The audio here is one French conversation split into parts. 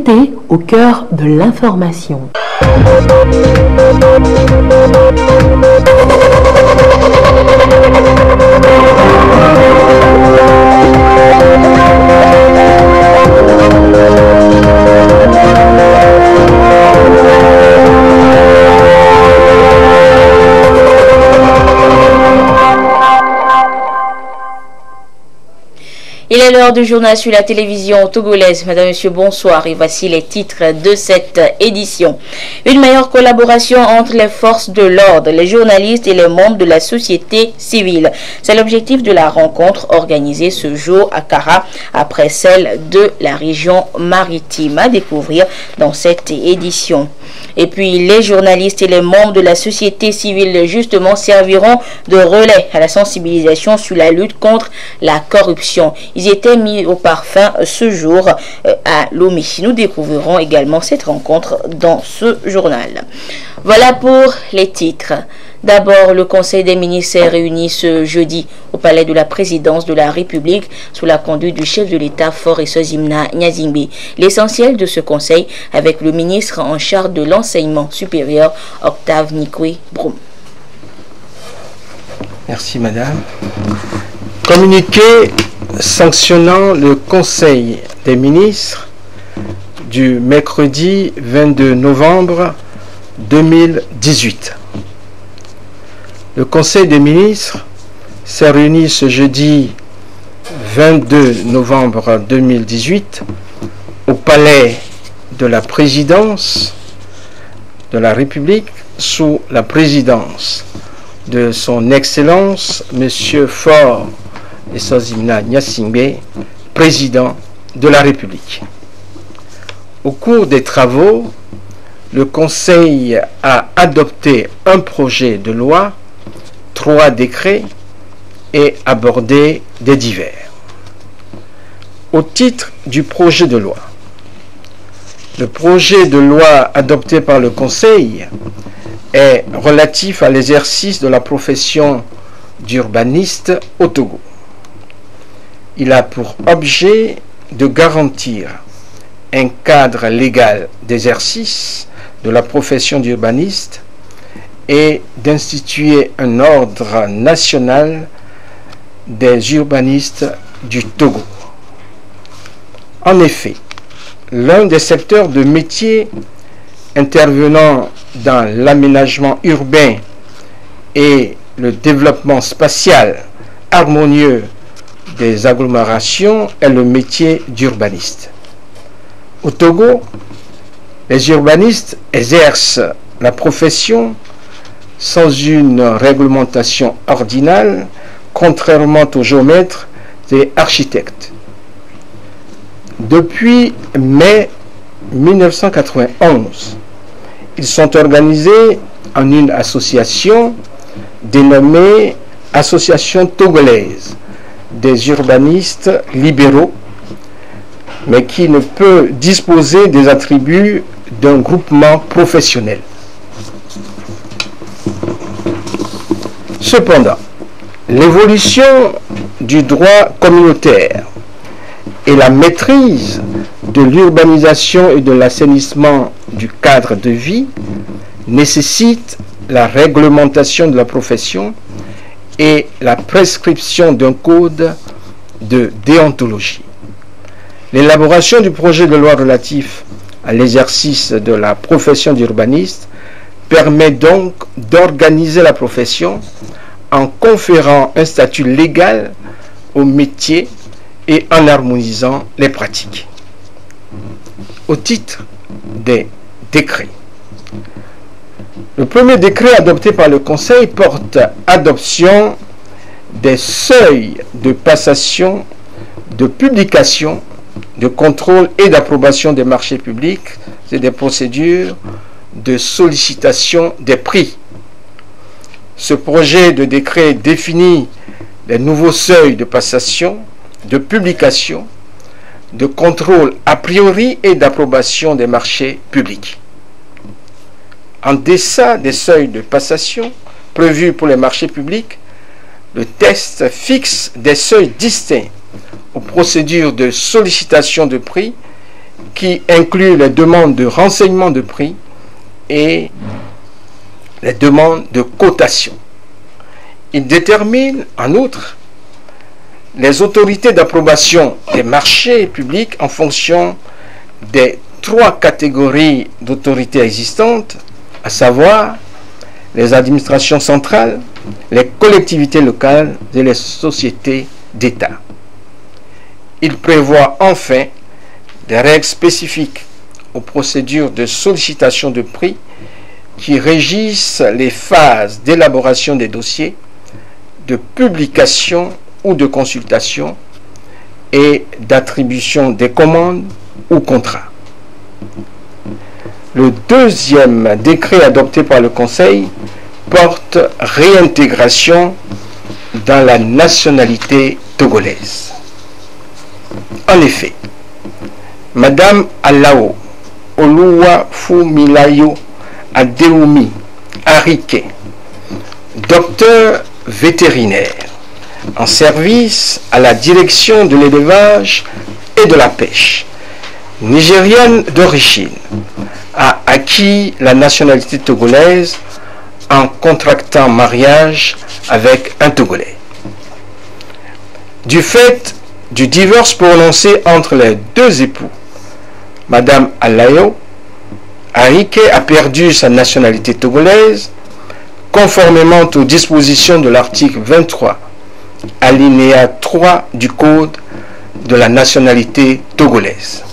vérité au cœur de l'information. Il est l'heure du journal sur la télévision togolaise. Madame, Monsieur, bonsoir. Et voici les titres de cette édition. Une meilleure collaboration entre les forces de l'ordre, les journalistes et les membres de la société civile. C'est l'objectif de la rencontre organisée ce jour à Kara, après celle de la région maritime, à découvrir dans cette édition. Et puis, les journalistes et les membres de la société civile, justement, serviront de relais à la sensibilisation sur la lutte contre la corruption. Ils étaient mis au parfum ce jour à Lomé. Nous découvrirons également cette rencontre dans ce journal. Voilà pour les titres. D'abord, le Conseil des ministres est réuni ce jeudi au palais de la présidence de la République sous la conduite du chef de l'État Faure Essozimna Nyazingbe. L'essentiel de ce conseil avec le ministre en charge de l'enseignement supérieur, Octave Nikwe Broum. Merci madame. Communiqué sanctionnant le Conseil des ministres du mercredi 22 novembre 2018. Le Conseil des ministres s'est réuni ce jeudi 22 novembre 2018 au palais de la présidence de la République sous la présidence de son Excellence Monsieur Faure Essozimna Nyazingbe, président de la République. Au cours des travaux, le Conseil a adopté un projet de loi, 3 décrets et abordé des divers. Au titre du projet de loi, le projet de loi adopté par le Conseil est relatif à l'exercice de la profession d'urbaniste au Togo. Il a pour objet de garantir un cadre légal d'exercice de la profession d'urbaniste et d'instituer un ordre national des urbanistes du Togo. En effet, l'un des secteurs de métier intervenant dans l'aménagement urbain et le développement spatial harmonieux des agglomérations est le métier d'urbaniste. Au Togo, les urbanistes exercent la profession sans une réglementation ordinale, contrairement aux géomètres et architectes. Depuis mai 1991, ils sont organisés en une association dénommée Association togolaise des urbanistes libéraux, mais qui ne peut disposer des attributs d'un groupement professionnel. Cependant, l'évolution du droit communautaire et la maîtrise de l'urbanisation et de l'assainissement du cadre de vie nécessitent la réglementation de la profession et la prescription d'un code de déontologie. L'élaboration du projet de loi relatif à l'exercice de la profession d'urbaniste permet donc d'organiser la profession en conférant un statut légal au métier et en harmonisant les pratiques. Au titre des décrets. Le premier décret adopté par le Conseil porte adoption des seuils de passation, de publication, de contrôle et d'approbation des marchés publics et des procédures de sollicitation des prix. Ce projet de décret définit les nouveaux seuils de passation, de publication, de contrôle a priori et d'approbation des marchés publics. En deçà des seuils de passation prévus pour les marchés publics, le texte fixe des seuils distincts aux procédures de sollicitation de prix qui inclut les demandes de renseignement de prix et les demandes de cotation. Il détermine en outre les autorités d'approbation des marchés publics en fonction des 3 catégories d'autorités existantes, à savoir les administrations centrales, les collectivités locales et les sociétés d'État. Il prévoit enfin des règles spécifiques aux procédures de sollicitation de prix qui régissent les phases d'élaboration des dossiers, de publication ou de consultation et d'attribution des commandes ou contrats. Le deuxième décret adopté par le Conseil porte réintégration dans la nationalité togolaise. En effet, Madame Alao Oluwafumilayo Adeoumi Arike, docteur vétérinaire en service à la direction de l'élevage et de la pêche, nigérienne d'origine, a acquis la nationalité togolaise en contractant mariage avec un Togolais. Du fait du divorce prononcé entre les 2 époux, Madame Alayo Arike a perdu sa nationalité togolaise conformément aux dispositions de l'article 23, alinéa 3 du Code de la nationalité togolaise.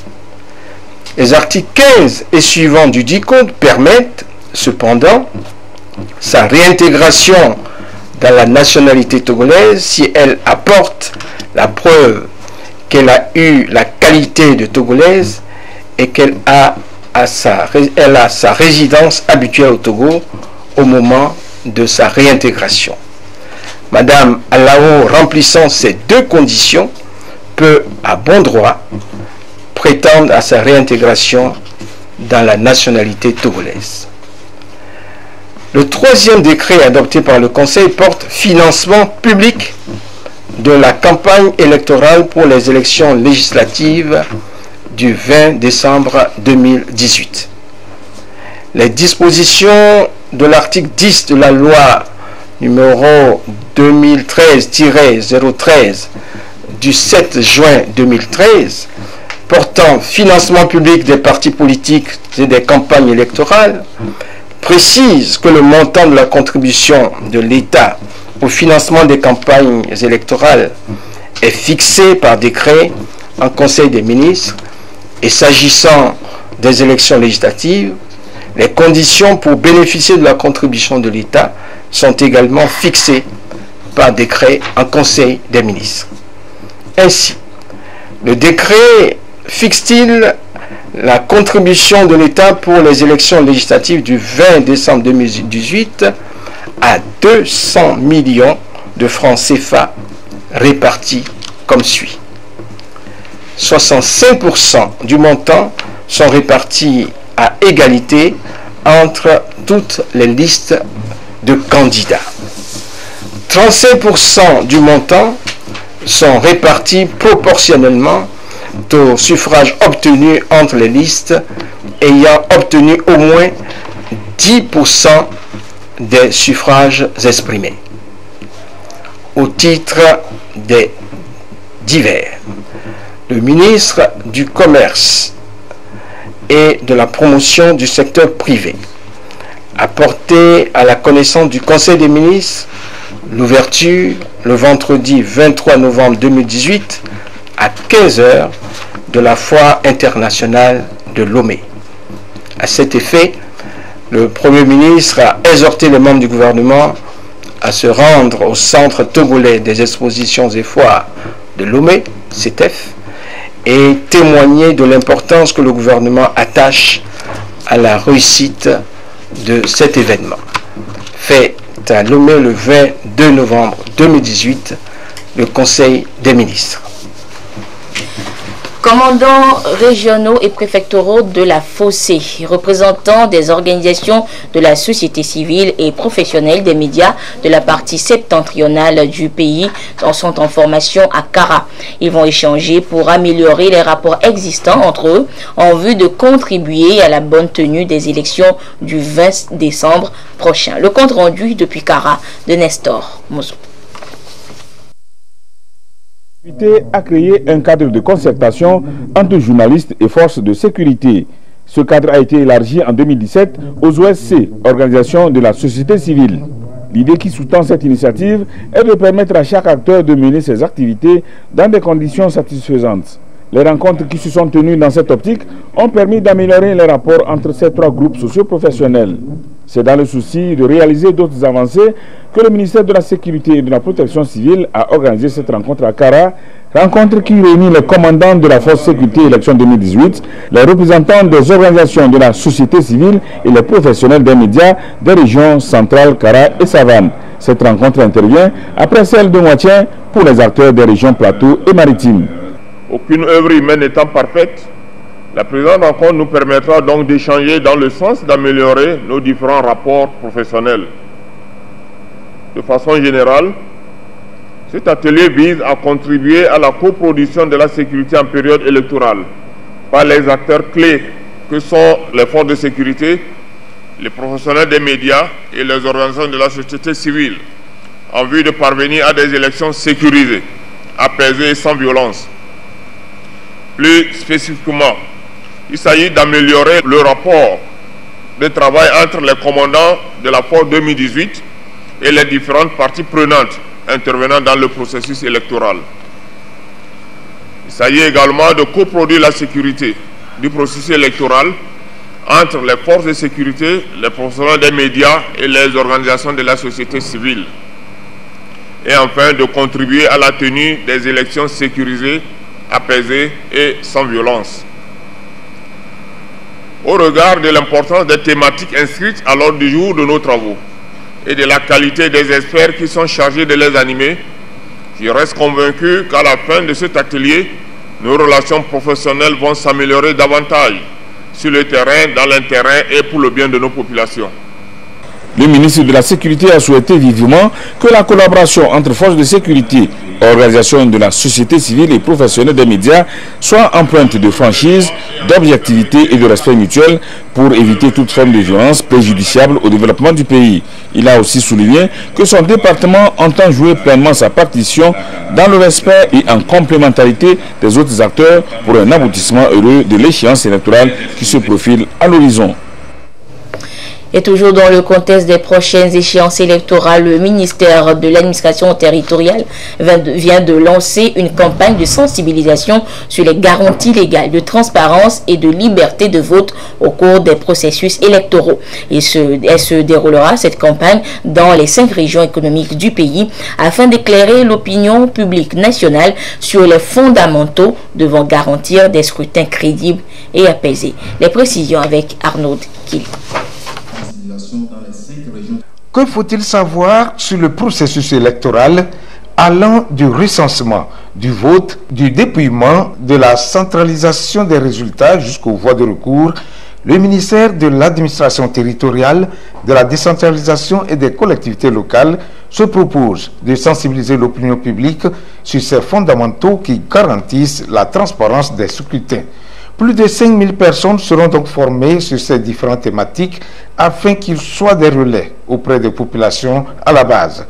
Les articles 15 et suivants du dit Code permettent cependant sa réintégration dans la nationalité togolaise si elle apporte la preuve qu'elle a eu la qualité de togolaise et qu'elle a sa résidence habituelle au Togo au moment de sa réintégration. Madame Alao, remplissant ces 2 conditions, peut à bon droit prétendre à sa réintégration dans la nationalité togolaise. Le 3e décret adopté par le Conseil porte financement public de la campagne électorale pour les élections législatives du 20 décembre 2018. Les dispositions de l'article 10 de la loi numéro 2013-013 du 7 juin 2013 portant financement public des partis politiques et des campagnes électorales précise que le montant de la contribution de l'État au financement des campagnes électorales est fixé par décret en Conseil des ministres et s'agissant des élections législatives, les conditions pour bénéficier de la contribution de l'État sont également fixées par décret en Conseil des ministres. Ainsi, le décret fixe-t-il la contribution de l'État pour les élections législatives du 20 décembre 2018 à 200 millions de francs CFA répartis comme suit. 65% du montant sont répartis à égalité entre toutes les listes de candidats. 35% du montant sont répartis proportionnellement au suffrage obtenu entre les listes ayant obtenu au moins 10% des suffrages exprimés. Au titre des divers, le ministre du Commerce et de la promotion du secteur privé a porté à la connaissance du Conseil des ministres l'ouverture le vendredi 23 novembre 2018 à 15 h de la foire internationale de Lomé. À cet effet, le Premier ministre a exhorté les membres du gouvernement à se rendre au Centre togolais des expositions et foires de Lomé, CETEF, et témoigner de l'importance que le gouvernement attache à la réussite de cet événement. Fait à Lomé le 22 novembre 2018, le Conseil des ministres. Commandants régionaux et préfectoraux de la Fossé, représentants des organisations de la société civile et professionnels des médias de la partie septentrionale du pays sont en formation à Kara. Ils vont échanger pour améliorer les rapports existants entre eux en vue de contribuer à la bonne tenue des élections du 20 décembre prochain. Le compte rendu depuis Kara de Nestor Mozo. A créé un cadre de concertation entre journalistes et forces de sécurité. Ce cadre a été élargi en 2017 aux OSC, organisations de la société civile. L'idée qui sous-tend cette initiative est de permettre à chaque acteur de mener ses activités dans des conditions satisfaisantes. Les rencontres qui se sont tenues dans cette optique ont permis d'améliorer les rapports entre ces trois groupes socio-professionnels. C'est dans le souci de réaliser d'autres avancées que le ministère de la Sécurité et de la Protection civile a organisé cette rencontre à Kara, rencontre qui réunit les commandants de la Force Sécurité Élection 2018, les représentants des organisations de la société civile et les professionnels des médias des régions centrales, Kara et Savane. Cette rencontre intervient après celle de Moitien pour les acteurs des régions Plateau et Maritimes. Aucune œuvre humaine n'étant parfaite, la présente rencontre nous permettra donc d'échanger dans le sens d'améliorer nos différents rapports professionnels. De façon générale, cet atelier vise à contribuer à la coproduction de la sécurité en période électorale par les acteurs clés que sont les forces de sécurité, les professionnels des médias et les organisations de la société civile en vue de parvenir à des élections sécurisées, apaisées et sans violence. Plus spécifiquement, il s'agit d'améliorer le rapport de travail entre les commandants de la force 2018 et les différentes parties prenantes intervenant dans le processus électoral. Il s'agit également de coproduire la sécurité du processus électoral entre les forces de sécurité, les professionnels des médias et les organisations de la société civile. Et enfin, de contribuer à la tenue des élections sécurisées, apaisées et sans violence. Au regard de l'importance des thématiques inscrites à l'ordre du jour de nos travaux et de la qualité des experts qui sont chargés de les animer, je reste convaincu qu'à la fin de cet atelier, nos relations professionnelles vont s'améliorer davantage sur le terrain, dans l'intérêt et pour le bien de nos populations. Le ministre de la Sécurité a souhaité vivement que la collaboration entre forces de sécurité, organisations de la société civile et professionnels des médias soit empreinte de franchise, d'objectivité et de respect mutuel pour éviter toute forme de violence préjudiciable au développement du pays. Il a aussi souligné que son département entend jouer pleinement sa partition dans le respect et en complémentarité des autres acteurs pour un aboutissement heureux de l'échéance électorale qui se profile à l'horizon. Et toujours dans le contexte des prochaines échéances électorales, le ministère de l'administration territoriale vient de lancer une campagne de sensibilisation sur les garanties légales de transparence et de liberté de vote au cours des processus électoraux. Elle se déroulera, cette campagne, dans les 5 régions économiques du pays afin d'éclairer l'opinion publique nationale sur les fondamentaux devant garantir des scrutins crédibles et apaisés. Les précisions avec Arnaud Kili. Que faut-il savoir sur le processus électoral allant du recensement, du vote, du dépouillement, de la centralisation des résultats jusqu'aux voies de recours? Le ministère de l'administration territoriale, de la décentralisation et des collectivités locales se propose de sensibiliser l'opinion publique sur ces fondamentaux qui garantissent la transparence des scrutins. Plus de 5000 personnes seront donc formées sur ces différentes thématiques afin qu'ils soient des relais auprès des populations à la base.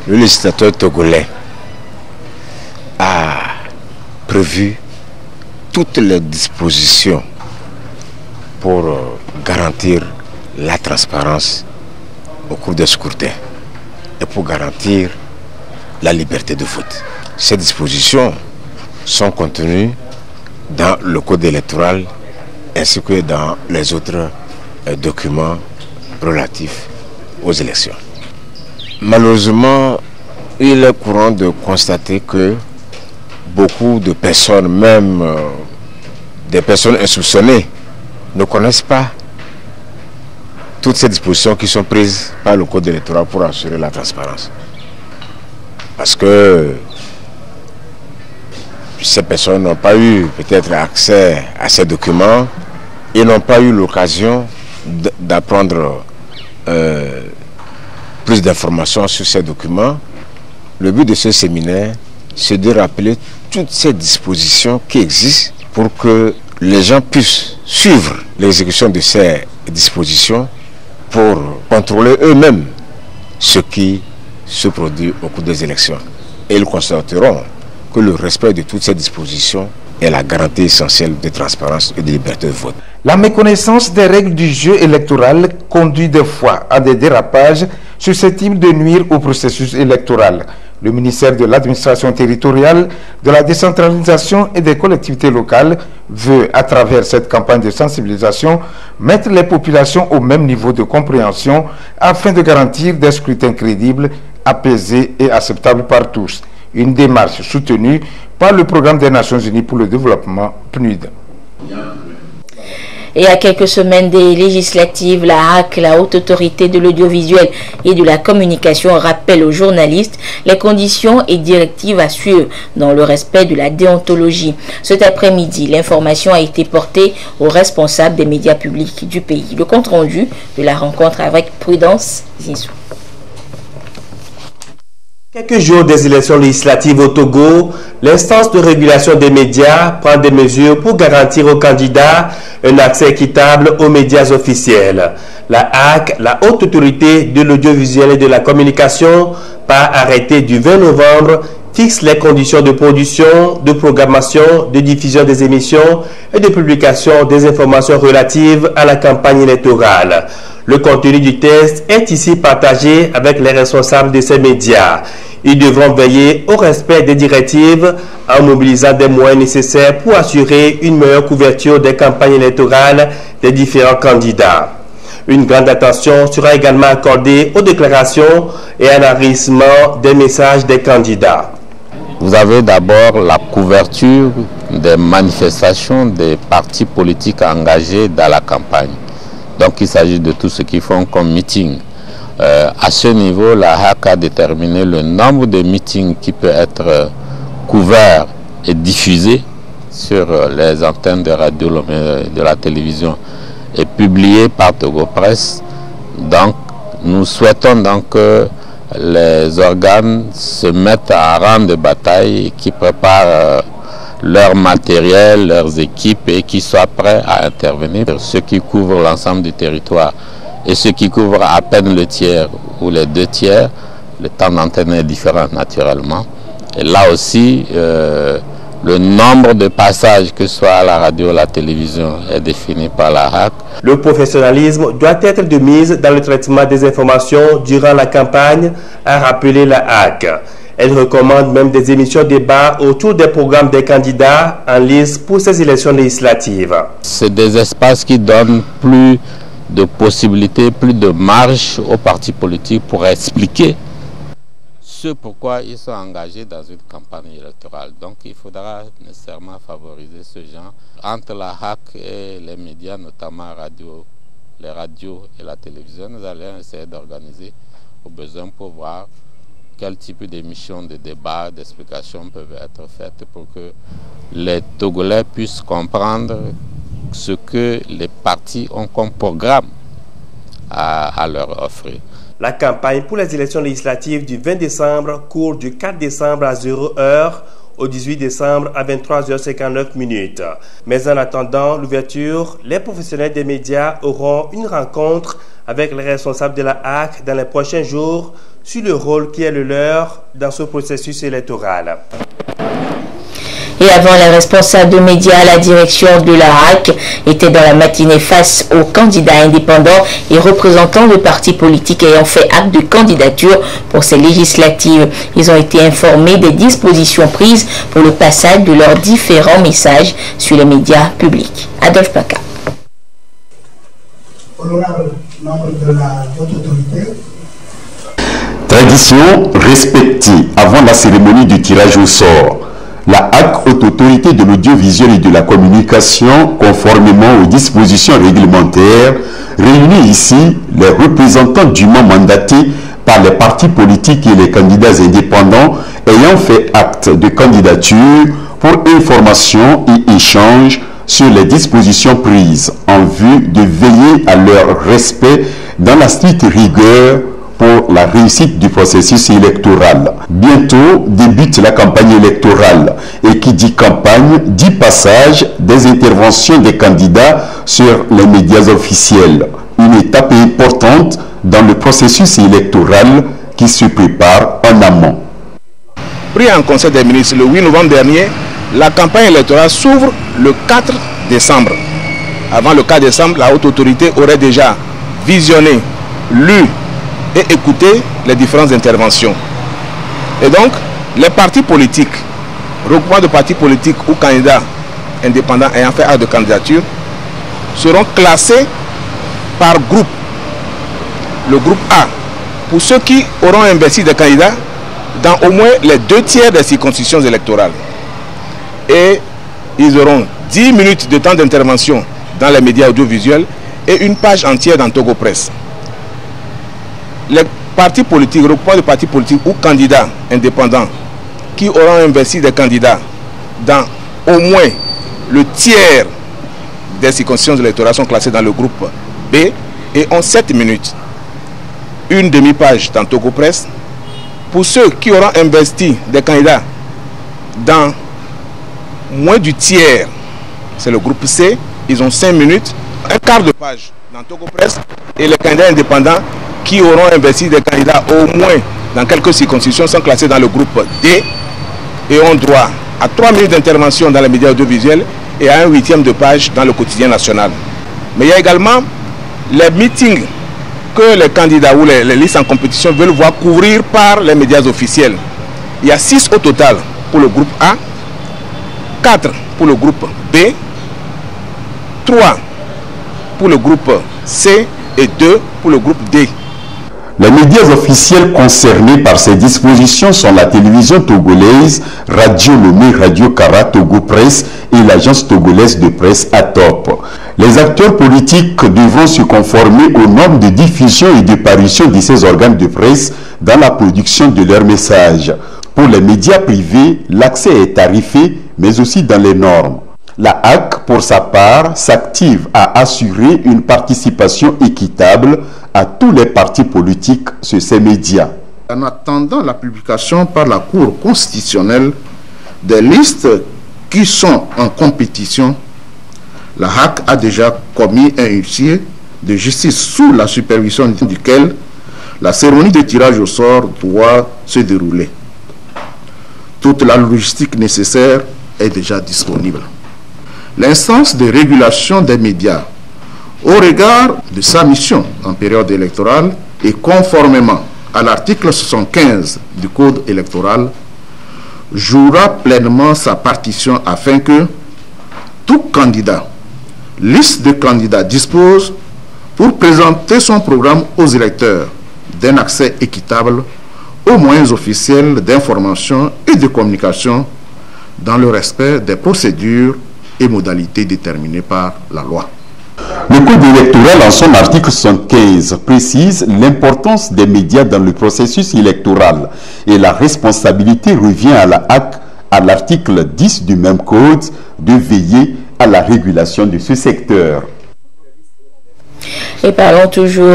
Le législateur togolais a prévu toutes les dispositions pour garantir la transparence au cours des scrutins et pour garantir la liberté de vote. Ces dispositions sont contenues dans le code électoral ainsi que dans les autres documents relatifs aux élections. Malheureusement, il est courant de constater que beaucoup de personnes, même des personnes insoupçonnées, ne connaissent pas toutes ces dispositions qui sont prises par le code électoral pour assurer la transparence. Parce que ces personnes n'ont pas eu peut-être accès à ces documents et n'ont pas eu l'occasion d'apprendre plus d'informations sur ces documents. Le but de ce séminaire, c'est de rappeler toutes ces dispositions qui existent pour que les gens puissent suivre l'exécution de ces dispositions pour contrôler eux-mêmes ce qui se produit au cours des élections. Et ils constateront que le respect de toutes ces dispositions est la garantie essentielle de transparence et de liberté de vote. La méconnaissance des règles du jeu électoral conduit des fois à des dérapages susceptibles de nuire au processus électoral. Le ministère de l'Administration territoriale, de la décentralisation et des collectivités locales veut, à travers cette campagne de sensibilisation, mettre les populations au même niveau de compréhension afin de garantir des scrutins crédibles, apaisés et acceptables par tous. Une démarche soutenue par le Programme des Nations Unies pour le développement, PNUD. Et à quelques semaines des législatives, la HAC, la Haute Autorité de l'Audiovisuel et de la Communication, rappelle aux journalistes les conditions et directives à suivre dans le respect de la déontologie. Cet après-midi, l'information a été portée aux responsables des médias publics du pays. Le compte-rendu de la rencontre avec Prudence Zizou. Quelques jours des élections législatives au Togo, l'instance de régulation des médias prend des mesures pour garantir aux candidats un accès équitable aux médias officiels. La HAC, la Haute Autorité de l'Audiovisuel et de la Communication, par arrêté du 20 novembre, fixe les conditions de production, de programmation, de diffusion des émissions et de publication des informations relatives à la campagne électorale. Le contenu du texte est ici partagé avec les responsables de ces médias. Ils devront veiller au respect des directives en mobilisant des moyens nécessaires pour assurer une meilleure couverture des campagnes électorales des différents candidats. Une grande attention sera également accordée aux déclarations et à l'enregistrement des messages des candidats. Vous avez d'abord la couverture des manifestations des partis politiques engagés dans la campagne. Donc il s'agit de tout ce qu'ils font comme meeting. À ce niveau, la HAC a déterminé le nombre de meetings qui peut être couvert et diffusé sur les antennes de radio, de la télévision et publié par Togo Presse. Donc nous souhaitons donc que les organes se mettent à rang de bataille et qui préparent leur matériel, leurs équipes et qui soient prêts à intervenir. Ceux qui couvrent l'ensemble du territoire et ceux qui couvrent à peine le tiers ou les 2 tiers, le temps d'antenne est différent naturellement. Et là aussi, le nombre de passages, que ce soit à la radio ou à la télévision, est défini par la HAC. Le professionnalisme doit être de mise dans le traitement des informations durant la campagne, a rappelé la HAC. Elle recommande même des émissions de débat autour des programmes des candidats en lice pour ces élections législatives. C'est des espaces qui donnent plus de possibilités, plus de marge aux partis politiques pour expliquer ce pourquoi ils sont engagés dans une campagne électorale. Donc il faudra nécessairement favoriser ce genre entre la HAC et les médias, notamment les radios et la télévision. Nous allons essayer d'organiser au besoin pour voir quel type d'émissions, de débats, d'explications peuvent être faites pour que les Togolais puissent comprendre ce que les partis ont comme programme à leur offrir. La campagne pour les élections législatives du 20 décembre court du 4 décembre à 0h au 18 décembre à 23h59. Mais en attendant l'ouverture, les professionnels des médias auront une rencontre avec les responsables de la HAC dans les prochains jours sur le rôle qui est le leur dans ce processus électoral. Et avant, les responsables de médias à la direction de la HAC étaient dans la matinée face aux candidats indépendants et représentants de partis politiques ayant fait acte de candidature pour ces législatives. Ils ont été informés des dispositions prises pour le passage de leurs différents messages sur les médias publics. Adolphe Paca. Honorable membre de la Haute Autorité. Tradition respectée avant la cérémonie du tirage au sort. La HAC, Haute Autorité de l'Audiovisuel et de la Communication, conformément aux dispositions réglementaires, réunit ici les représentants dûment mandatés par les partis politiques et les candidats indépendants ayant fait acte de candidature pour information et échange sur les dispositions prises en vue de veiller à leur respect dans la stricte rigueur pour la réussite du processus électoral. Bientôt débute la campagne électorale et qui dit campagne dit passage des interventions des candidats sur les médias officiels. Une étape importante dans le processus électoral qui se prépare en amont. Pris en Conseil des ministres le 8 novembre dernier, la campagne électorale s'ouvre le 4 décembre. Avant le 4 décembre, la haute autorité aurait déjà visionné, lu et écouté les différentes interventions. Et donc, les partis politiques, regroupements de partis politiques ou candidats indépendants ayant fait acte de candidature, seront classés par groupe. Le groupe A, pour ceux qui auront investi des candidats dans au moins les 2/3 des circonscriptions électorales. Et ils auront 10 minutes de temps d'intervention dans les médias audiovisuels et une page entière dans Togo Presse. Les partis politiques, regroupements de partis politiques ou candidats indépendants qui auront investi des candidats dans au moins le tiers des circonscriptions électorales sont classés dans le groupe B et ont 7 minutes. Une demi-page dans Togo Presse. Pour ceux qui auront investi des candidats dans moins du tiers, c'est le groupe C, ils ont 5 minutes, un quart de page dans Togo Presse, et les candidats indépendants qui auront investi des candidats au moins dans quelques circonscriptions sont classés dans le groupe D et ont droit à 3 minutes d'intervention dans les médias audiovisuels et à un 8e de page dans le quotidien national. Mais il y a également les meetings que les candidats ou les listes en compétition veulent voir couvrir par les médias officiels. Il y a 6 au total pour le groupe A, 4 pour le groupe B, 3 pour le groupe C et 2 pour le groupe D. Les médias officiels concernés par ces dispositions sont la télévision togolaise, Radio Lomé, Radio Kara, Togo Presse et l'agence togolaise de presse ATOP. Les acteurs politiques devront se conformer aux normes de diffusion et de parution de ces organes de presse dans la production de leurs messages. Pour les médias privés, l'accès est tarifé, mais aussi dans les normes. La HAC, pour sa part, s'active à assurer une participation équitable à tous les partis politiques sur ces médias. En attendant la publication par la Cour constitutionnelle des listes qui sont en compétition, la HAC a déjà commis un huissier de justice sous la supervision duquel la cérémonie de tirage au sort doit se dérouler. Toute la logistique nécessaire est déjà disponible. L'instance de régulation des médias, au regard de sa mission en période électorale et conformément à l'article 75 du Code électoral, jouera pleinement sa partition afin que tout candidat, liste de candidats dispose pour présenter son programme aux électeurs d'un accès équitable aux moyens officiels d'information et de communication dans le respect des procédures et modalités déterminées par la loi. Le Code électoral, en son article 75, précise l'importance des médias dans le processus électoral et la responsabilité revient à la HAC, à l'article 10 du même Code, de veiller à la régulation de ce secteur. Et parlons toujours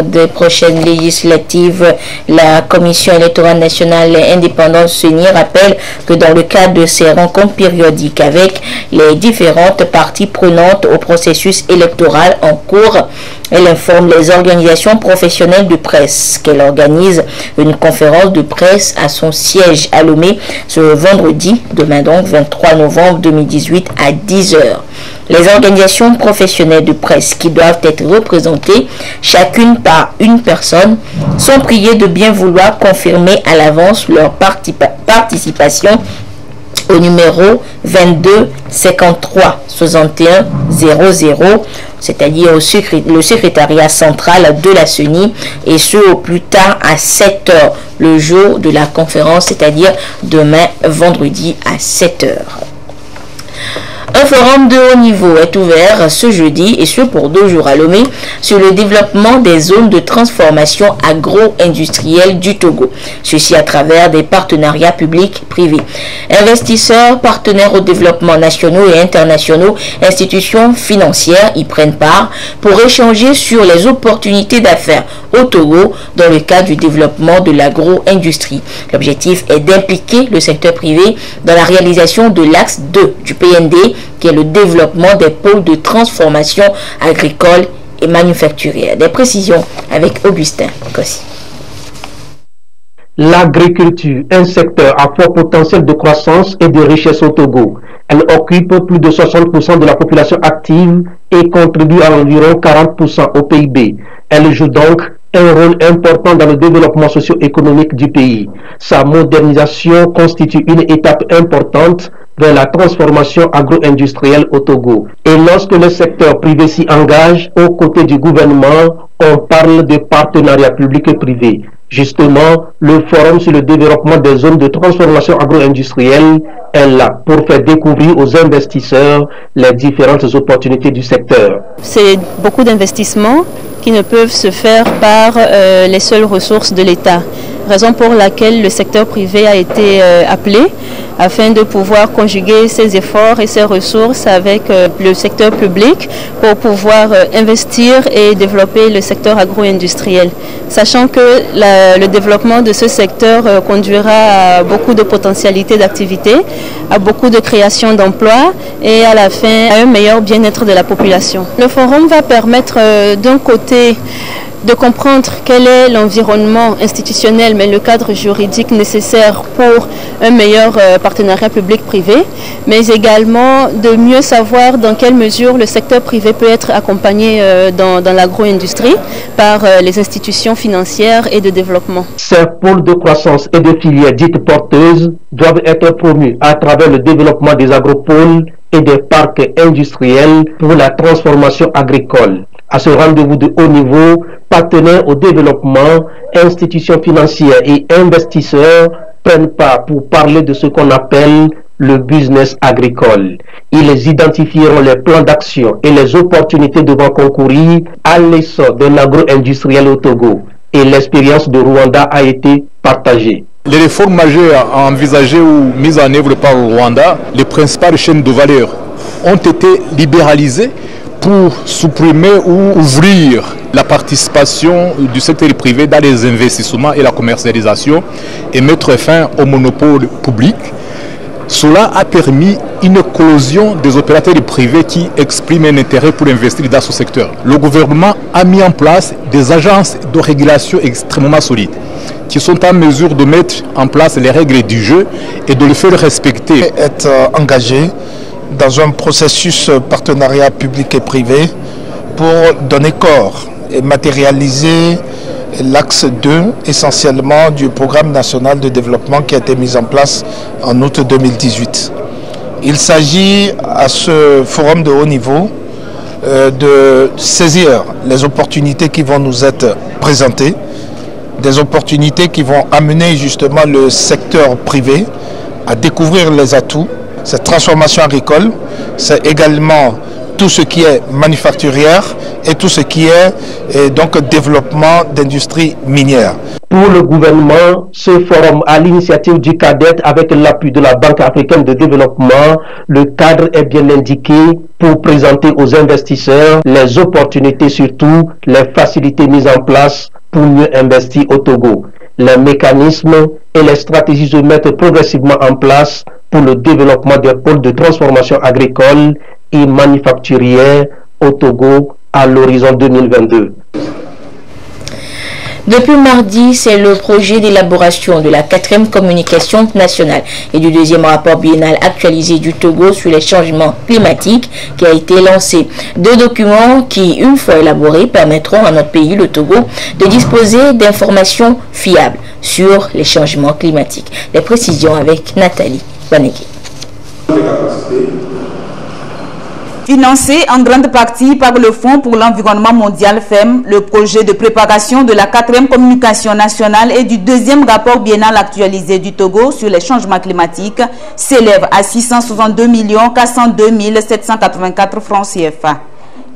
des prochaines législatives. La Commission électorale nationale indépendante CENI rappelle que dans le cadre de ces rencontres périodiques avec les différentes parties prenantes au processus électoral en cours, elle informe les organisations professionnelles de presse qu'elle organise une conférence de presse à son siège à Lomé ce vendredi, demain donc 23 novembre 2018 à 10h. Les organisations professionnelles de presse qui doivent être représentées chacune par une personne sont priées de bien vouloir confirmer à l'avance leur participation au numéro 22 53 61 00, c'est-à-dire le secrétariat central de la CENI, et ce au plus tard à 7h le jour de la conférence, c'est-à-dire demain vendredi à 7h. Un forum de haut niveau est ouvert ce jeudi et ce pour 2 jours à Lomé sur le développement des zones de transformation agro-industrielle du Togo. Ceci à travers des partenariats publics-privés. Investisseurs, partenaires au développement nationaux et internationaux, institutions financières y prennent part pour échanger sur les opportunités d'affaires au Togo dans le cadre du développement de l'agro-industrie. L'objectif est d'impliquer le secteur privé dans la réalisation de l'axe 2 du PND, qui est le développement des pôles de transformation agricole et manufacturière. Des précisions avec Augustin Kossi. L'agriculture, un secteur à fort potentiel de croissance et de richesse au Togo. Elle occupe plus de 60% de la population active et contribue à environ 40% au PIB. Elle joue donc un rôle important dans le développement socio-économique du pays. Sa modernisation constitue une étape importante vers la transformation agro-industrielle au Togo. Et lorsque le secteur privé s'y engage aux côtés du gouvernement, on parle de partenariat public et privé. Justement, le Forum sur le développement des zones de transformation agro-industrielle est là pour faire découvrir aux investisseurs les différentes opportunités du secteur. C'est beaucoup d'investissements qui ne peuvent se faire par les seules ressources de l'État. Raison pour laquelle le secteur privé a été appelé afin de pouvoir conjuguer ses efforts et ses ressources avec le secteur public pour pouvoir investir et développer le secteur agro-industriel. Sachant que le développement de ce secteur conduira à beaucoup de potentialités d'activité, à beaucoup de création d'emplois et à la fin à un meilleur bien-être de la population. Le forum va permettre d'un côté de comprendre quel est l'environnement institutionnel, mais le cadre juridique nécessaire pour un meilleur partenariat public-privé, mais également de mieux savoir dans quelle mesure le secteur privé peut être accompagné dans l'agro-industrie par les institutions financières et de développement. Ces pôles de croissance et de filières dites porteuses doivent être promus à travers le développement des agropoles et des parcs industriels pour la transformation agricole. À ce rendez-vous de haut niveau, partenaires au développement, institutions financières et investisseurs prennent part pour parler de ce qu'on appelle le business agricole. Ils identifieront les plans d'action et les opportunités devant concourir à l'essor de l'agro-industriel au Togo. Et l'expérience de Rwanda a été partagée. Les réformes majeures envisagées ou mises en œuvre par le Rwanda, les principales chaînes de valeur ont été libéralisées pour supprimer ou ouvrir la participation du secteur privé dans les investissements et la commercialisation et mettre fin au monopole public. Cela a permis une éclosion des opérateurs privés qui expriment un intérêt pour investir dans ce secteur. Le gouvernement a mis en place des agences de régulation extrêmement solides qui sont en mesure de mettre en place les règles du jeu et de les faire respecter. Être engagé dans un processus partenariat public et privé pour donner corps et matérialiser l'axe 2 essentiellement du programme national de développement qui a été mis en place en août 2018. Il s'agit à ce forum de haut niveau de saisir les opportunités qui vont nous être présentées, des opportunités qui vont amener justement le secteur privé à découvrir les atouts. Cette transformation agricole, c'est également tout ce qui est manufacturière et tout ce qui est donc développement d'industrie minière. Pour le gouvernement, ce forum à l'initiative du CADET avec l'appui de la Banque africaine de développement, le cadre est bien indiqué pour présenter aux investisseurs les opportunités, surtout les facilités mises en place pour mieux investir au Togo. Les mécanismes et les stratégies se mettent progressivement en place pour le développement des pôles de transformation agricole et manufacturière au Togo à l'horizon 2022. Depuis mardi, c'est le projet d'élaboration de la 4e communication nationale et du 2e rapport biennal actualisé du Togo sur les changements climatiques qui a été lancé. 2 documents qui, une fois élaborés, permettront à notre pays, le Togo, de disposer d'informations fiables sur les changements climatiques. Les précisions avec Nathalie Banegui. Financé en grande partie par le Fonds pour l'environnement mondial FEM, le projet de préparation de la 4e communication nationale et du 2e rapport biennal actualisé du Togo sur les changements climatiques s'élève à 662 402 784 francs CFA.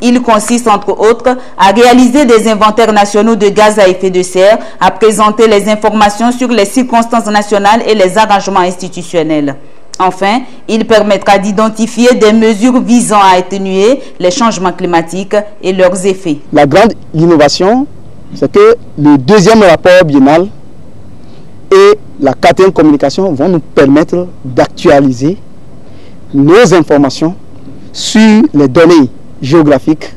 Il consiste entre autres à réaliser des inventaires nationaux de gaz à effet de serre, à présenter les informations sur les circonstances nationales et les arrangements institutionnels. Enfin, il permettra d'identifier des mesures visant à atténuer les changements climatiques et leurs effets. La grande innovation, c'est que le 2e rapport biennal et la 4e communication vont nous permettre d'actualiser nos informations sur les données géographiques,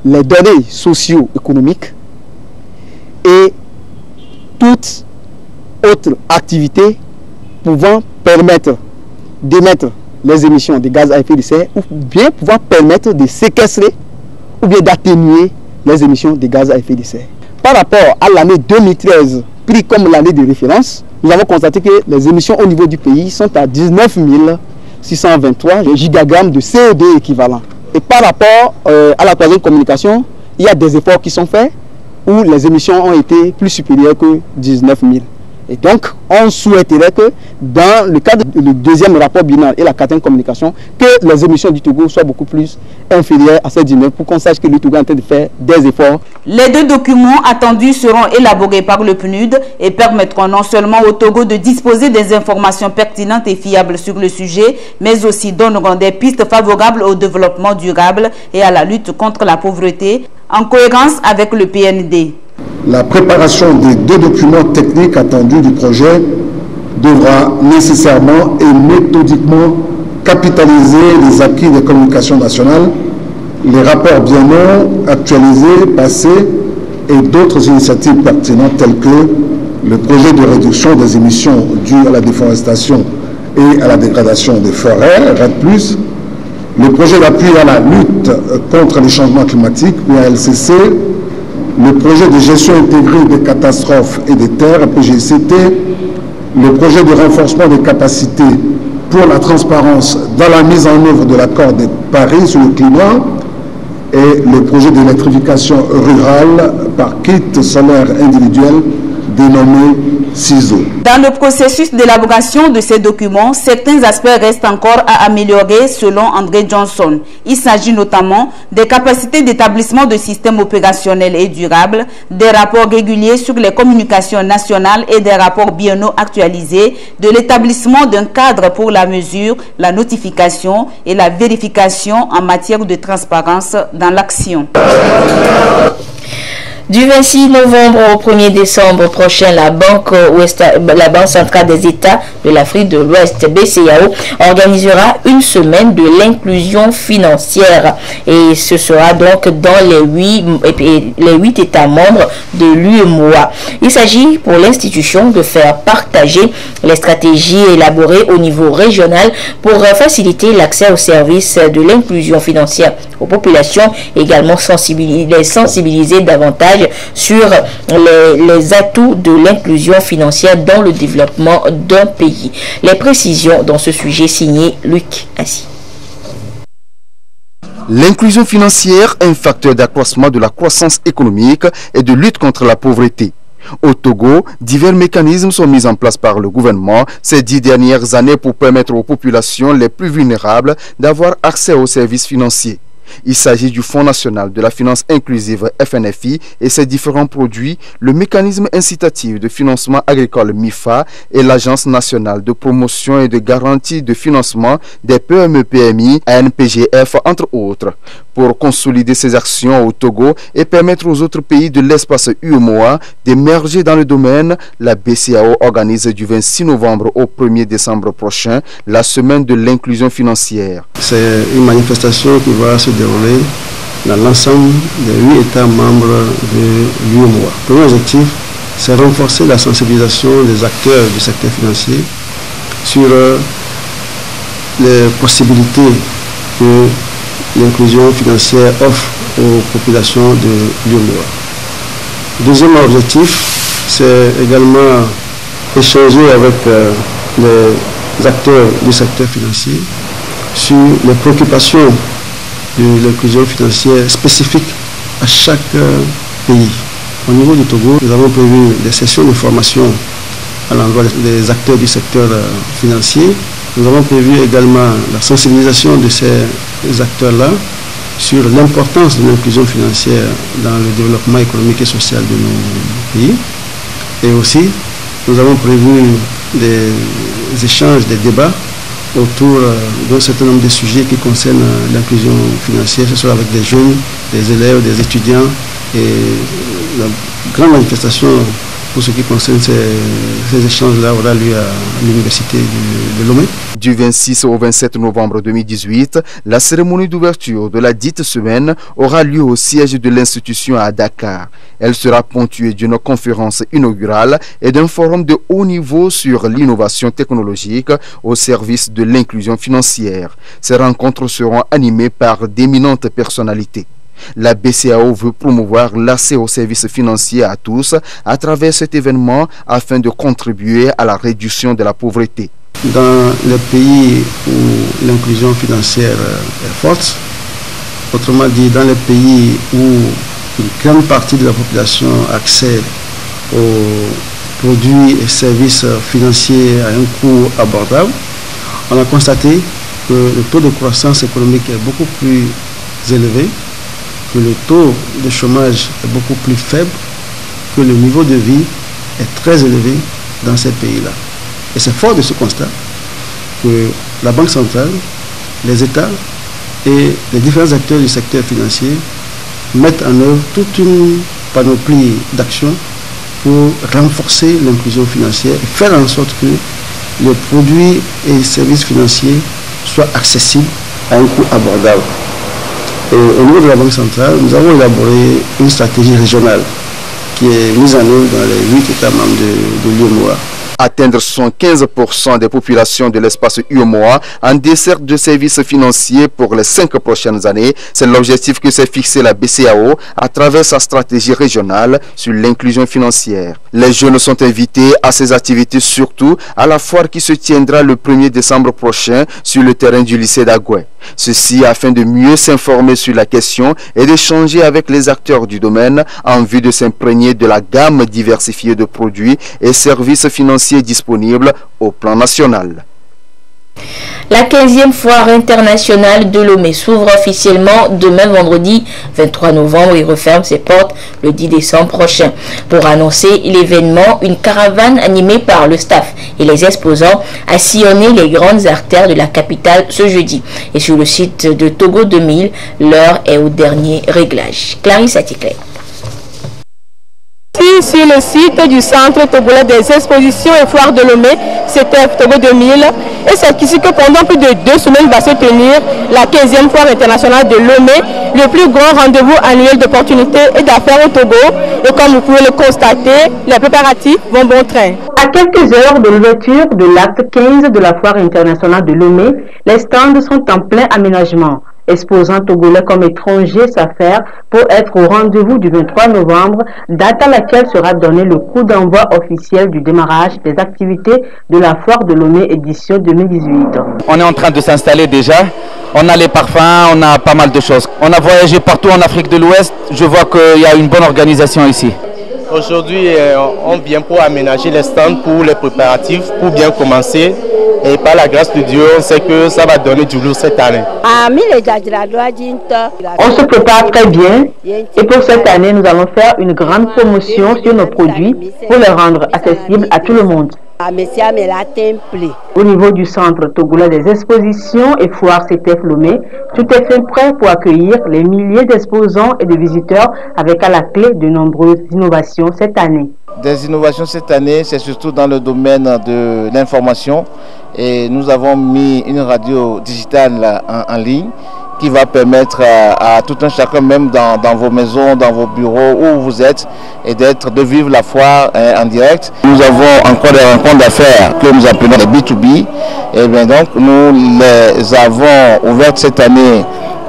les données socio-économiques et toute autre activité pouvant permettre d'émettre les émissions de gaz à effet de serre ou bien pouvoir permettre de séquestrer ou bien d'atténuer les émissions de gaz à effet de serre. Par rapport à l'année 2013, pris comme l'année de référence, nous avons constaté que les émissions au niveau du pays sont à 19 623 gigagrammes de CO2 équivalent. Et par rapport à la 3e communication, il y a des efforts qui sont faits où les émissions ont été plus supérieures que 19 000. Et donc, on souhaiterait que dans le cadre du 2e rapport biennal et la 4e communication, que les émissions du Togo soient beaucoup plus inférieures à ces 19 pour qu'on sache que le Togo est en train de faire des efforts. Les 2 documents attendus seront élaborés par le PNUD et permettront non seulement au Togo de disposer des informations pertinentes et fiables sur le sujet, mais aussi donneront des pistes favorables au développement durable et à la lutte contre la pauvreté, en cohérence avec le PND. La préparation des 2 documents techniques attendus du projet devra nécessairement et méthodiquement capitaliser les acquis des communications nationales, les rapports biennaux actualisés, passés et d'autres initiatives pertinentes telles que le projet de réduction des émissions dues à la déforestation et à la dégradation des forêts, RED+, le projet d'appui à la lutte contre les changements climatiques, ou ALCC, le projet de gestion intégrée des catastrophes et des terres, PGCT, le projet de renforcement des capacités pour la transparence dans la mise en œuvre de l'accord de Paris sur le climat et le projet d'électrification rurale par kit solaire individuel dénommé CISO. Dans le processus d'élaboration de ces documents, certains aspects restent encore à améliorer selon André Johnson. Il s'agit notamment des capacités d'établissement de systèmes opérationnels et durables, des rapports réguliers sur les communications nationales et des rapports biennaux actualisés, de l'établissement d'un cadre pour la mesure, la notification et la vérification en matière de transparence dans l'action. Du 26 novembre au 1er décembre prochain, la Banque centrale des États de l'Afrique de l'Ouest, BCEAO, organisera une semaine de l'inclusion financière. Et ce sera donc dans les 8 États membres de l'UEMOA. Il s'agit pour l'institution de faire partager les stratégies élaborées au niveau régional pour faciliter l'accès aux services de l'inclusion financière aux populations, également sensibiliser davantage sur les atouts de l'inclusion financière dans le développement d'un pays. Les précisions dans ce sujet signé Luc Assis. L'inclusion financière est un facteur d'accroissement de la croissance économique et de lutte contre la pauvreté. Au Togo, divers mécanismes sont mis en place par le gouvernement ces 10 dernières années pour permettre aux populations les plus vulnérables d'avoir accès aux services financiers. Il s'agit du Fonds national de la finance inclusive FNFI et ses différents produits, le mécanisme incitatif de financement agricole MIFA et l'Agence nationale de promotion et de garantie de financement des PME-PMI ANPGF, entre autres. Pour consolider ces actions au Togo et permettre aux autres pays de l'espace UEMOA d'émerger dans le domaine, la BCEAO organise du 26 novembre au 1er décembre prochain la semaine de l'inclusion financière. C'est une manifestation qui va se dérouler dans l'ensemble des 8 États membres de l'UEMOA. Le premier objectif, c'est renforcer la sensibilisation des acteurs du secteur financier sur les possibilités que l'inclusion financière offre aux populations de l'UEMOA. Deuxième objectif, c'est également échanger avec les acteurs du secteur financier sur les préoccupations de l'inclusion financière spécifique à chaque pays. Au niveau du Togo, nous avons prévu des sessions de formation à l'endroit des acteurs du secteur financier. Nous avons prévu également la sensibilisation de ces acteurs-là sur l'importance de l'inclusion financière dans le développement économique et social de nos pays. Et aussi, nous avons prévu des échanges, des débats autour d'un certain nombre de sujets qui concernent l'inclusion financière, que ce soit avec des jeunes, des élèves, des étudiants. Et la grande manifestation pour ce qui concerne ces échanges-là aura lieu à l'université de Lomé. Du 26 au 27 novembre 2018, la cérémonie d'ouverture de la dite semaine aura lieu au siège de l'institution à Dakar. Elle sera ponctuée d'une conférence inaugurale et d'un forum de haut niveau sur l'innovation technologique au service de l'inclusion financière. Ces rencontres seront animées par d'éminentes personnalités. La BCEAO veut promouvoir l'accès aux services financiers à tous à travers cet événement afin de contribuer à la réduction de la pauvreté. Dans les pays où l'inclusion financière est forte, autrement dit dans les pays où une grande partie de la population accède aux produits et services financiers à un coût abordable, on a constaté que le taux de croissance économique est beaucoup plus élevé, que le taux de chômage est beaucoup plus faible, que le niveau de vie est très élevé dans ces pays-là. Et c'est fort de ce constat que la Banque centrale, les États et les différents acteurs du secteur financier mettent en œuvre toute une panoplie d'actions pour renforcer l'inclusion financière et faire en sorte que les produits et services financiers soient accessibles à un coût abordable. Et au niveau de la Banque centrale, nous avons élaboré une stratégie régionale qui est mise en œuvre dans les 8 États membres de l'UEMOA. Atteindre 75% des populations de l'espace UEMOA en dessert de services financiers pour les 5 prochaines années. C'est l'objectif que s'est fixé la BCEAO à travers sa stratégie régionale sur l'inclusion financière. Les jeunes sont invités à ces activités, surtout à la foire qui se tiendra le 1er décembre prochain sur le terrain du lycée d'Agoué. Ceci afin de mieux s'informer sur la question et d'échanger avec les acteurs du domaine en vue de s'imprégner de la gamme diversifiée de produits et services financiers disponibles au plan national. La 15e foire internationale de Lomé s'ouvre officiellement demain vendredi 23 novembre et referme ses portes le 10 décembre prochain. Pour annoncer l'événement, une caravane animée par le staff et les exposants a sillonné les grandes artères de la capitale ce jeudi. Et sur le site de Togo 2000, l'heure est au dernier réglage. Clarisse Atikle. Sur le site du Centre togolais des expositions et foires de Lomé, c'était Togo 2000. Et c'est ici que pendant plus de 2 semaines va se tenir la 15e foire internationale de Lomé, le plus grand rendez-vous annuel d'opportunités et d'affaires au Togo. Et comme vous pouvez le constater, les préparatifs vont bon train. À quelques heures de l'ouverture de l'acte 15 de la foire internationale de Lomé, les stands sont en plein aménagement. Exposants togolais comme étrangers s'affairent pour être au rendez-vous du 23 novembre, date à laquelle sera donné le coup d'envoi officiel du démarrage des activités de la foire de Lomé édition 2018. On est en train de s'installer déjà. On a les parfums, on a pas mal de choses. On a voyagé partout en Afrique de l'Ouest. Je vois qu'il y a une bonne organisation ici. Aujourd'hui, on vient pour aménager les stands pour les préparatifs, pour bien commencer. Et par la grâce de Dieu, on sait que ça va donner du lourd cette année. On se prépare très bien et pour cette année, nous allons faire une grande promotion sur nos produits pour les rendre accessibles à tout le monde. Au niveau du centre togolais des expositions et foires CTF Lomé, tout est fait prêt pour accueillir les milliers d'exposants et de visiteurs avec à la clé de nombreuses innovations cette année. Des innovations cette année, c'est surtout dans le domaine de l'information. Et nous avons mis une radio digitale en ligne qui va permettre à tout un chacun, même dans vos maisons, dans vos bureaux, où vous êtes, et de vivre la foire en direct. Nous avons encore des rencontres d'affaires que nous appelons les B2B. Et bien donc, nous les avons ouvertes cette année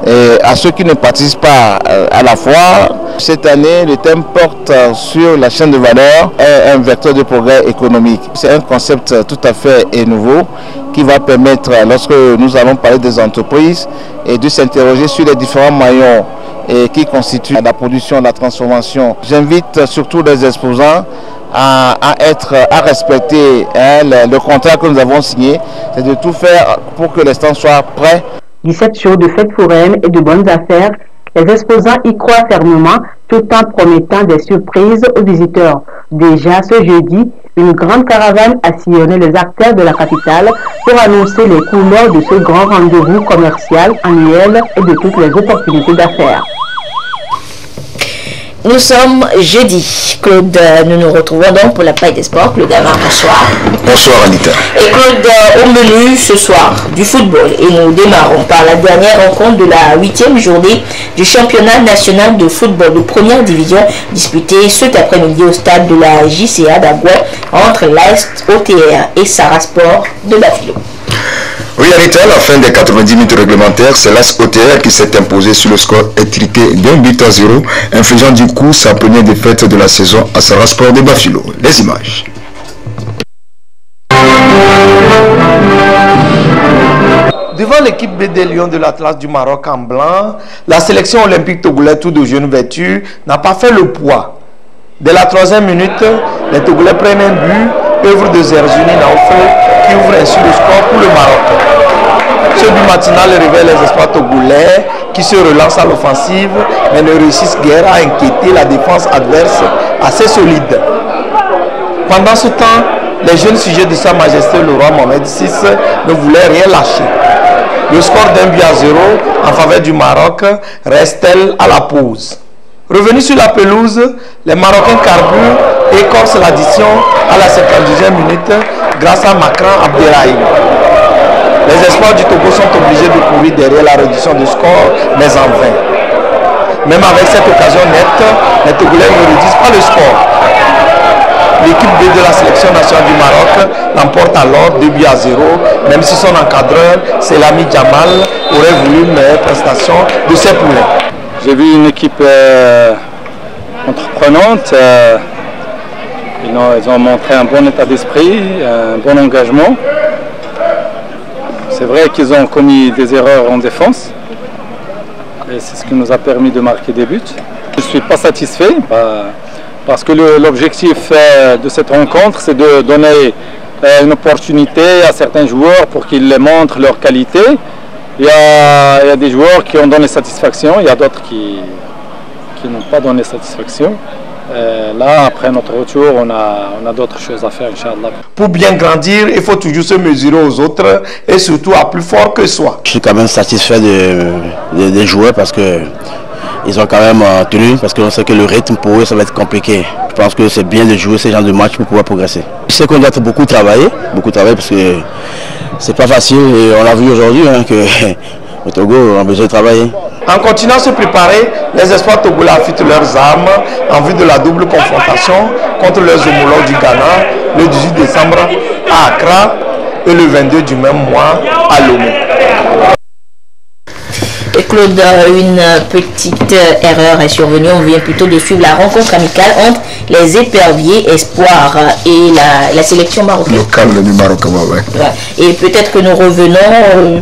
Et à ceux qui ne participent pas à la foire, cette année, le thème porte sur la chaîne de valeur et un vecteur de progrès économique. C'est un concept tout à fait nouveau qui va permettre, lorsque nous allons parler des entreprises, et de s'interroger sur les différents maillons qui constituent la production, la transformation. J'invite surtout les exposants à respecter le contrat que nous avons signé, c'est de tout faire pour que les stands soient prêts. 17 jours de fête foraine et de bonnes affaires, les exposants y croient fermement tout en promettant des surprises aux visiteurs. Déjà ce jeudi, une grande caravane a sillonné les artères de la capitale pour annoncer les couleurs de ce grand rendez-vous commercial annuel et de toutes les opportunités d'affaires. Nous sommes jeudi. Claude, nous nous retrouvons donc pour la Paille des Sports. Claude Amar, bonsoir. Bonsoir Anita. Et Claude, au menu ce soir, du football. Et nous démarrons par la dernière rencontre de la 8e journée du championnat national de football de première division disputée cet après-midi au stade de la JCA d'Agoué entre l'AS OTR et Sarah Sport de Bafilo. Oui, Anita, à la fin des 90 minutes réglementaires, c'est l'AS OTR qui s'est imposé sur le score étriqué d'1-0, infligeant du coup sa première défaite de la saison à Sarah Sport de Bafilo. Les images. Devant l'équipe B des Lions de l'Atlas du Maroc en blanc, la sélection olympique togolaise tout de jeune vertu n'a pas fait le poids. Dès la 3e minute, les Togolais prennent un but, œuvre de Zerzuni Naoufo, qui ouvre ainsi le score pour le Maroc. Ce but matinal révèle les espoirs togolais qui se relancent à l'offensive, mais ne réussissent guère à inquiéter la défense adverse assez solide. Pendant ce temps, les jeunes sujets de Sa Majesté le roi Mohamed VI ne voulaient rien lâcher. Le score d'1-0 en faveur du Maroc reste-t-elle à la pause. Revenus sur la pelouse, les Marocains carburent et corsent l'addition à la 52e minute grâce à Makran Abderrahim. Les espoirs du Togo sont obligés de courir derrière la réduction du score, mais en vain. Même avec cette occasion nette, les Togolais ne réduisent pas le score. L'équipe B de la sélection nationale du Maroc l'emporte alors 2-0, même si son encadreur, Selami Jamal, aurait voulu une meilleure prestation de ses poulains. J'ai vu une équipe entreprenante. Ils ont montré un bon état d'esprit, un bon engagement. C'est vrai qu'ils ont commis des erreurs en défense. Et c'est ce qui nous a permis de marquer des buts. Je ne suis pas satisfait parce que l'objectif de cette rencontre, c'est de donner une opportunité à certains joueurs pour qu'ils montrent leur qualité. Il y a des joueurs qui ont donné satisfaction, il y a d'autres qui n'ont pas donné satisfaction. Là, après notre retour, on a d'autres choses à faire, Inch'Allah. Pour bien grandir, il faut toujours se mesurer aux autres et surtout à plus fort que soi. Je suis quand même satisfait des joueurs parce que ils ont quand même tenu, parce qu'on sait que le rythme pour eux, ça va être compliqué. Je pense que c'est bien de jouer ce genre de match pour pouvoir progresser. Je sais qu'on doit beaucoup travailler parce que c'est pas facile et on l'a vu aujourd'hui que le Togo a besoin de travailler. En continuant à se préparer, les espoirs togolais affûtent leurs armes en vue de la double confrontation contre leurs homologues du Ghana le 18 décembre à Accra et le 22 du même mois à Lomé. Et Claude, une petite erreur est survenue. On vient plutôt de suivre la rencontre amicale entre les éperviers Espoir et la sélection marocaine. Local du Maroc, ouais. Et peut-être que nous revenons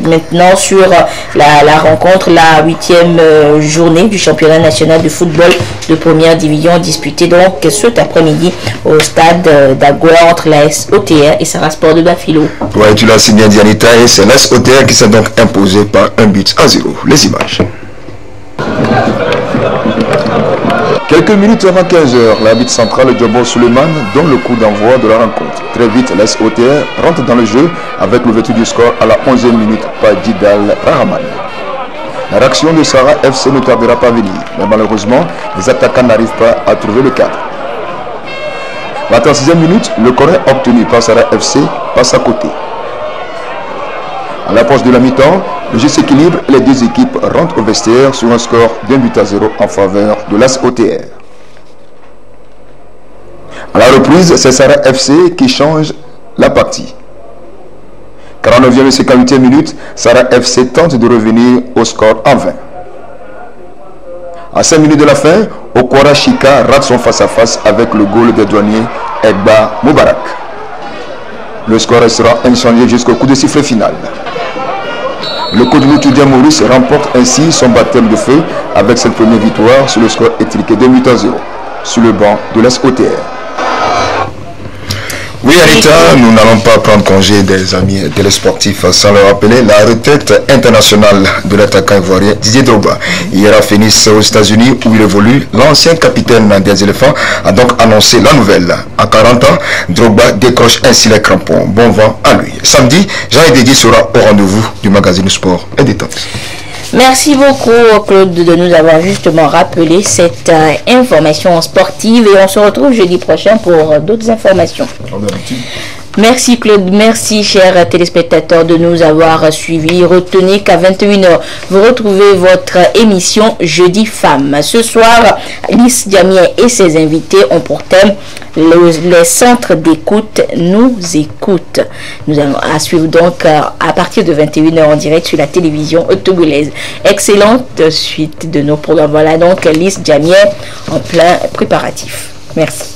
maintenant sur la rencontre, la 8e journée du championnat national de football de première division disputée donc cet après-midi au stade d'Agoué entre l'AS OTR et Sarah Sport de Bafilo. Ouais, tu l'as si bien dit Anita, et c'est l'AS OTR qui s'est donc imposé par 1-0. Les images. Quelques minutes avant 15h, l'arbitre central Djobo Suleiman donne le coup d'envoi de la rencontre. Très vite, l'AS OTR rentre dans le jeu avec l'ouverture du score à la 11e minute par Djidal Rahman. La réaction de Sarah FC ne tardera pas à venir, mais malheureusement, les attaquants n'arrivent pas à trouver le cadre. La 36e minute, le corner obtenu par Sarah FC passe à côté. À l'approche de la mi-temps, le jeu s'équilibre et les deux équipes rentrent au vestiaire sur un score d'1-0 en faveur de l'AS OTR. À la reprise, c'est Sarah FC qui change la partie. 49e et 58e minute, Sarah FC tente de revenir au score en vain. À 5 minutes de la fin, Okwara Chika rate son face-à-face avec le goal des douaniers Egba Moubarak. Le score restera inchangé jusqu'au coup de sifflet final. Le coach Moutoudia Maurice remporte ainsi son baptême de feu avec cette première victoire sur le score étriqué de 8-0 sur le banc de l'SOTR. Oui, Anita, nous n'allons pas prendre congé des amis télésportifs sans leur rappeler la retraite internationale de l'attaquant ivoirien Didier Drogba. Hier à Phoenix aux États-Unis où il évolue, l'ancien capitaine des éléphants a donc annoncé la nouvelle. À 40 ans, Drogba décroche ainsi les crampons. Bon vent à lui. Samedi, Jean Dédié sera au rendez-vous du magazine Sport et Détente. Merci beaucoup Claude de nous avoir justement rappelé cette information sportive et on se retrouve jeudi prochain pour d'autres informations. Merci Claude, merci chers téléspectateurs de nous avoir suivis. Retenez qu'à 21h, vous retrouvez votre émission Jeudi Femmes. Ce soir, Lys Diamien et ses invités ont pour thème les centres d'écoute nous écoutent. Nous allons suivre donc à partir de 21h en direct sur la télévision togolaise. Excellente suite de nos programmes. Voilà donc Lys Diamien en plein préparatif. Merci.